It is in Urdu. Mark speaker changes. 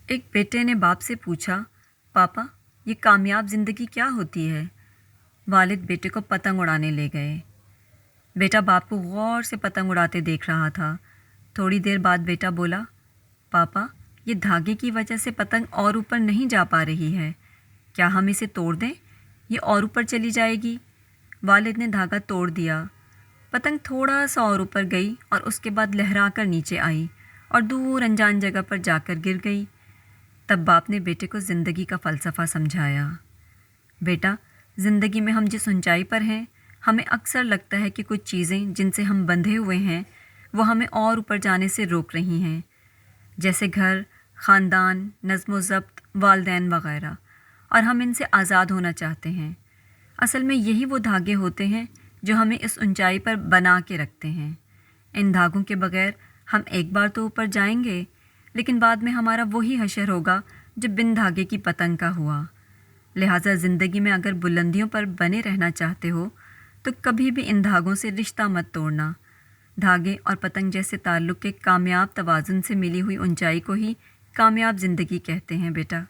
Speaker 1: ایک بیٹے نے باپ سے پوچھا، پاپا یہ کامیاب زندگی کیا ہوتی ہے؟ والد بیٹے کو پتنگ اڑانے لے گئے۔ بیٹا باپ کو غور سے پتنگ اڑاتے دیکھ رہا تھا۔ تھوڑی دیر بعد بیٹا بولا، پاپا یہ دھاگے کی وجہ سے پتنگ اور اوپر نہیں جا پا رہی ہے، کیا ہم اسے توڑ دیں؟ یہ اور اوپر چلی جائے گی۔ والد نے دھاگا توڑ دیا۔ پتنگ تھوڑا سا اور اوپر گئی اور اس کے بعد لہرا کر نیچے آئی اور دور انجان جگہ پر جا کر گر گئی۔ تب باپ نے بیٹے کو زندگی کا فلسفہ سمجھایا۔ بیٹا، زندگی میں ہم جس اونچائی پر ہیں، ہمیں اکثر لگتا ہے کہ کچھ چیزیں جن سے ہم بندھے ہوئے ہیں وہ ہمیں اور اوپر جانے سے روک رہی ہیں، جیسے گھر، خاندان، نظم و ضبط، والدین وغیرہ، اور ہم ان سے آزاد ہونا چاہتے ہیں۔ اصل میں یہی وہ دھاگے ہوتے ہیں جو ہمیں اس اونچائی پر بنا کے رکھتے ہیں۔ ان دھاگوں کے بغیر ہم ایک بار تو اوپر جائیں گے، لیکن بعد میں ہمارا وہی حشر ہوگا جو بن دھاگے کی پتنگ کا ہوا۔ لہٰذا زندگی میں اگر بلندیوں پر بنے رہنا چاہتے ہو تو کبھی بھی ان دھاگوں سے رشتہ مت توڑنا۔ دھاگے اور پتنگ جیسے تعلق کے کامیاب توازن سے ملی ہوئی اونچائی کو ہی کامیاب زندگی کہتے ہیں بیٹا۔